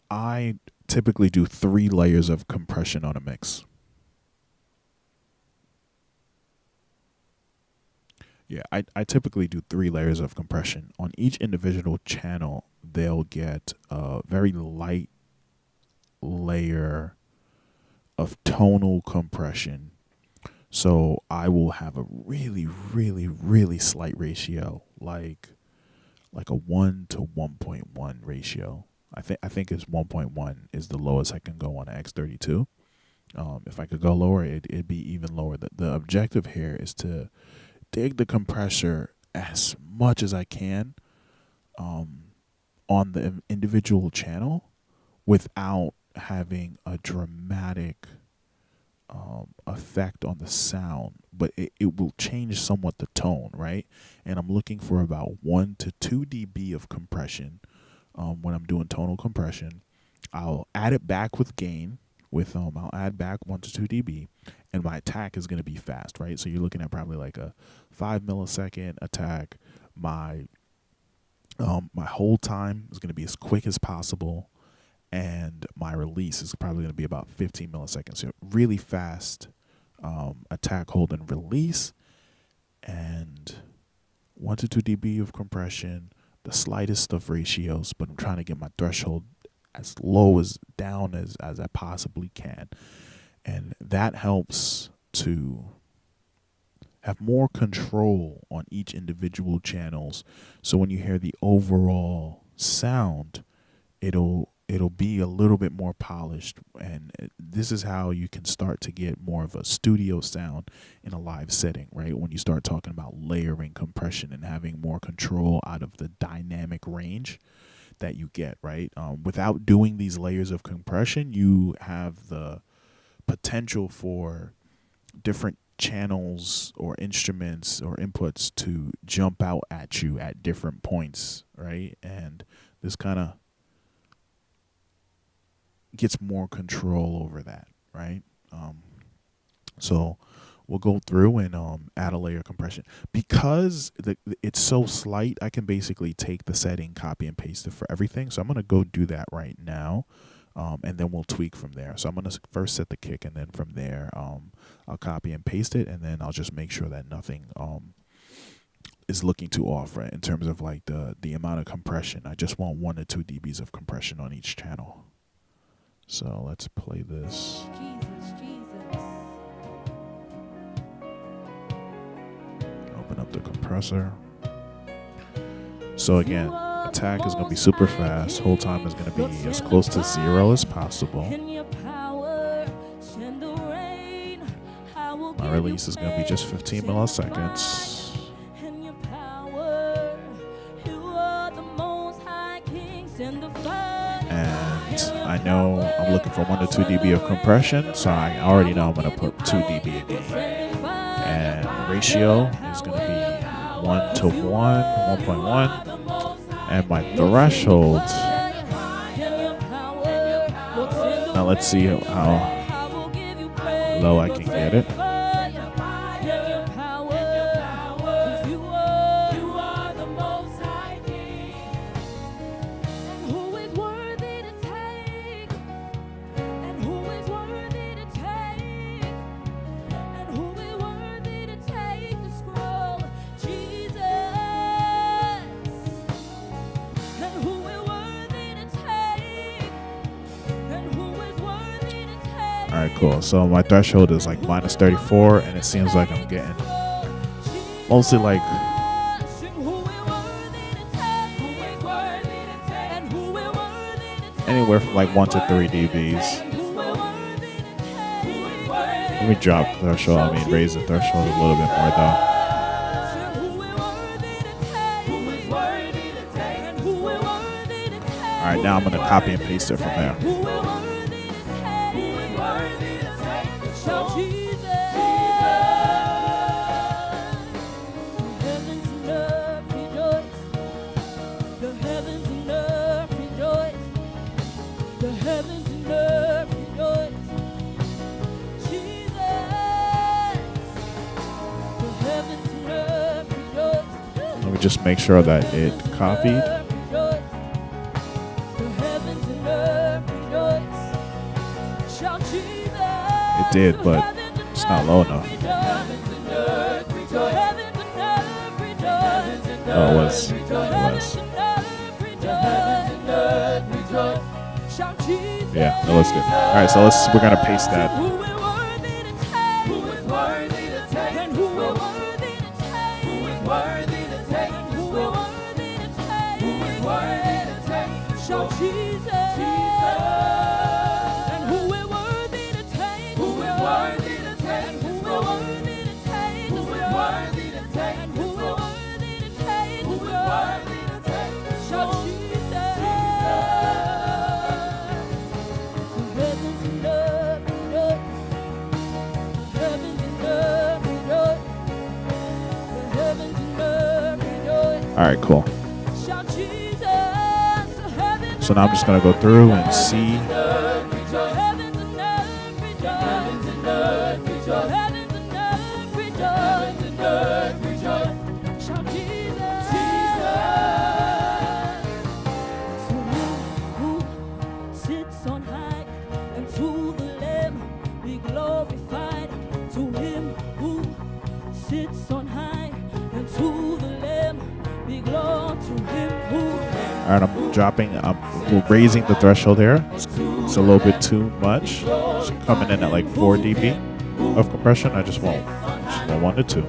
I typically do 3 layers of compression on a mix. Yeah, I typically do 3 layers of compression. On each individual channel, they'll get a very light layer of tonal compression. So I will have a really, really, really slight ratio, like a 1 to 1.1 ratio. I think it's 1.1 is the lowest I can go on an X32. If I could go lower, it'd be even lower. The objective here is to dig the compressor as much as I can on the individual channel without having a dramatic effect on the sound, but it will change somewhat the tone, right? And I'm looking for about 1 to 2 dB of compression when I'm doing tonal compression. I'll add it back with gain. I'll add back 1 to 2 dB, and my attack is going to be fast, right? So you're looking at probably like a 5 millisecond attack. My hold time is going to be as quick as possible, and my release is probably going to be about 15 milliseconds. So really fast attack, hold, and release, and 1 to 2 dB of compression, the slightest of ratios, but I'm trying to get my threshold as low as down as I possibly can. And that helps to have more control on each individual channels. So when you hear the overall sound, it'll be a little bit more polished, and this is how you can start to get more of a studio sound in a live setting, right? When you start talking about layering compression and having more control out of the dynamic range that you get, right? Without doing these layers of compression, you have the potential for different channels or instruments or inputs to jump out at you at different points, right? And this kind of gets more control over that, right? So we'll go through and add a layer of compression. Because it's so slight, I can basically take the setting, copy and paste it for everything. So I'm going to go do that right now, and then we'll tweak from there. So I'm going to first set the kick, and then from there I'll copy and paste it, and then I'll just make sure that nothing is looking too off, right, in terms of like the amount of compression. I just want 1 to 2 dBs of compression on each channel. So let's play this. Jesus, Jesus. Open up the compressor. So again, attack is going to be super fast. Hold time is going to be as close to 0 as possible. In your power, send the rain. I will My My release is going to be just 15 milliseconds. And your power, you are the most high kings and the fire. And I know I'm looking for 1 to 2 dB of compression, so I already know I'm going to put 2 dB in gain. And the ratio is going to be 1 to 1, 1.1. And my threshold, now let's see how low I can get it. Alright, cool. So my threshold is like minus 34, and it seems like I'm getting mostly like anywhere from like 1 to 3 dBs. Let me drop the threshold. I mean, raise the threshold a little bit more though. Alright, now I'm going to copy and paste it from there. Let me just make sure that it copied. It did, but it's not low enough. Oh, it was. Yeah, that looks good. All right, so we're gonna paste that. All right, cool. So now I'm just gonna go through and see. All right, I'm raising the threshold here. It's a little bit too much. It's coming in at like 4 dB of compression. I just want 1 to 2.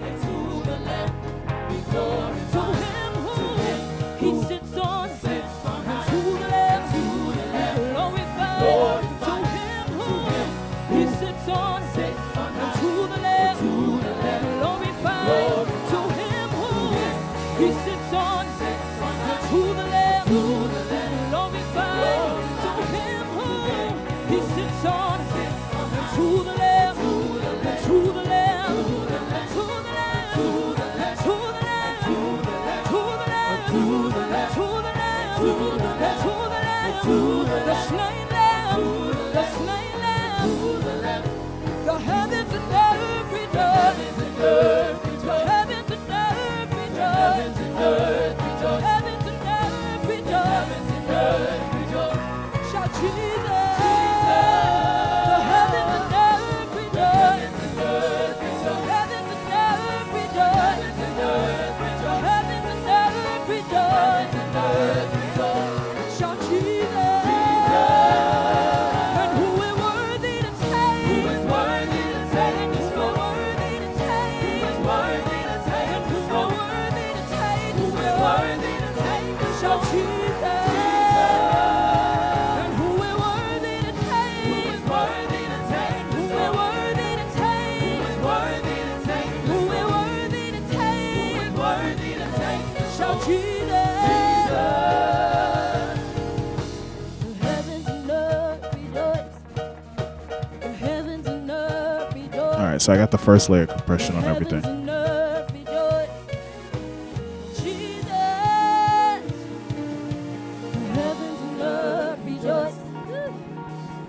right, so I got the first layer compression on everything.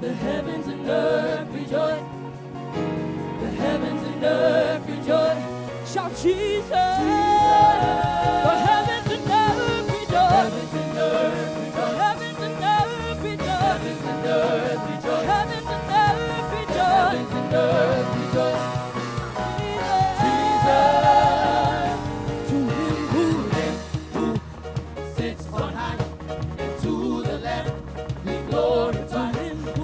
The heavens and earth rejoice. The heavens and earth rejoice. Shout Jesus. The heavens and earth rejoice. The heavens and earth rejoice. The heavens and earth rejoice. The heavens and earth rejoice. The heavens and earth rejoice. Jesus. To him who sits on high, and to the Lamb be glory.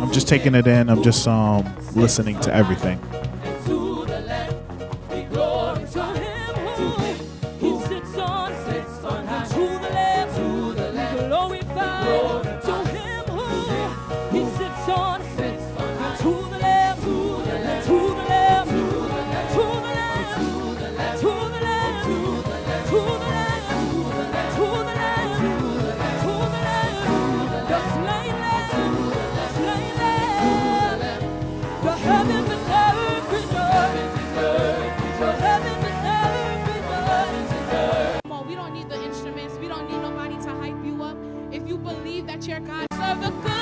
I'm just taking it in. I'm just listening to everything. To the Lamb be glory. To him who sits on high. To the Lamb be glorified. To him who he sits on high. To the Lamb, to the Lamb, to the Lamb, to the Lamb, to the Lamb, to the Lamb, to the Lamb, to the Lamb, to the Lamb, to the Lamb, to the Lamb, to the Lamb, the slain Lamb. The heavens and earth rejoice. The heavens and earth rejoice. Come on, we don't need the instruments. We don't need nobody to hype you up. If you believe that your God serve a good God.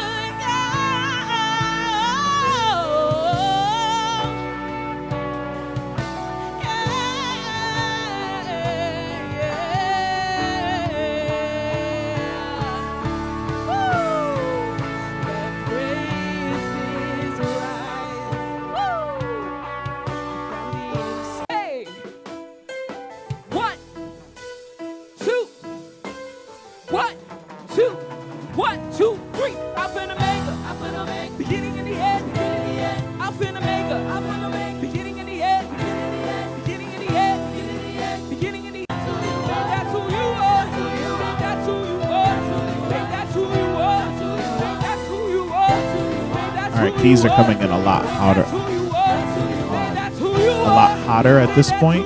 All right, keys are coming in a lot hotter. A lot hotter at this point.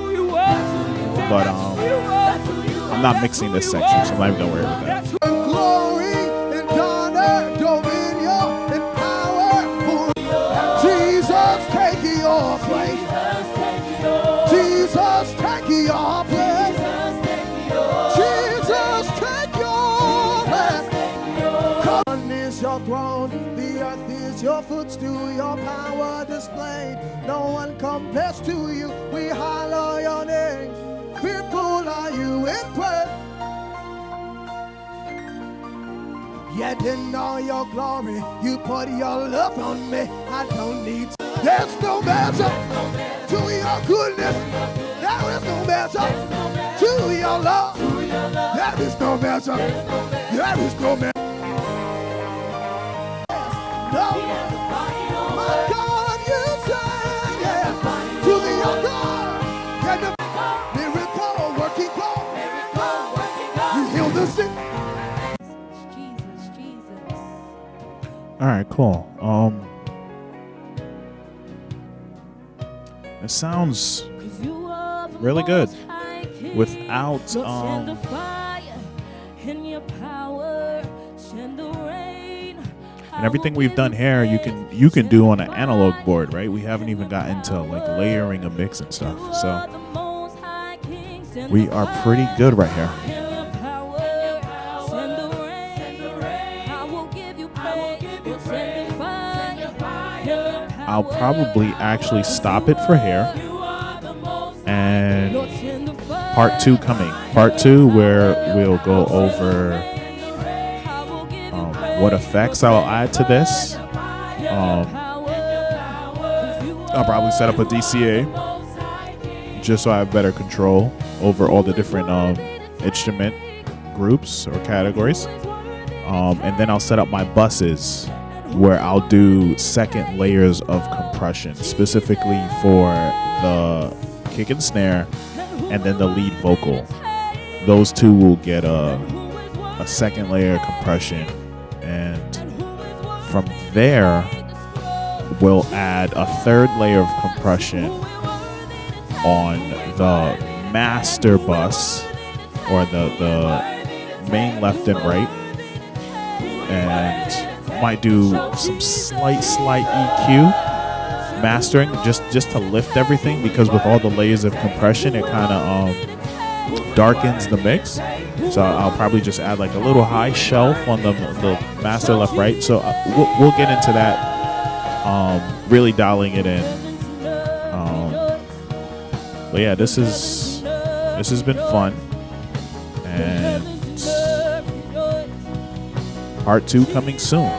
But I'm not mixing this section, so I'm not even gonna worry about that. Glory and honor, dominion and power. Jesus, take your place. Jesus, take your place. Jesus, take your place. Heaven is your throne, the earth is your footstool, your power displayed. No one compares to you. We holler your name. Fearful are you in prayer. Yet in all your glory, you put your love on me. I don't need to. There's no measure to your goodness. There is no measure to your love. There is no measure. There is no measure. No. My God, you say, yeah, to your God. And the miracle working God. You heal the sick. All right, cool. It sounds really good without and everything we've done here you can do on an analog board, right? We haven't even gotten into like layering a mix and stuff, so we are pretty good right here. I'll probably actually stop it for here, and part 2 coming. Part 2 where we'll go over what effects I'll add to this. I'll probably set up a DCA just so I have better control over all the different instrument groups or categories. And then I'll set up my buses where I'll do second layers of compression specifically for the kick and snare and then the lead vocal. Those two will get a second layer of compression, and from there we'll add a third layer of compression on the master bus, or the main left and right, and might do some slight EQ mastering just to lift everything, because with all the layers of compression, it kind of darkens the mix. So I'll probably just add like a little high shelf on the master left right. So we'll get into that, really dialing it in. But yeah, this has been fun, and part 2 coming soon.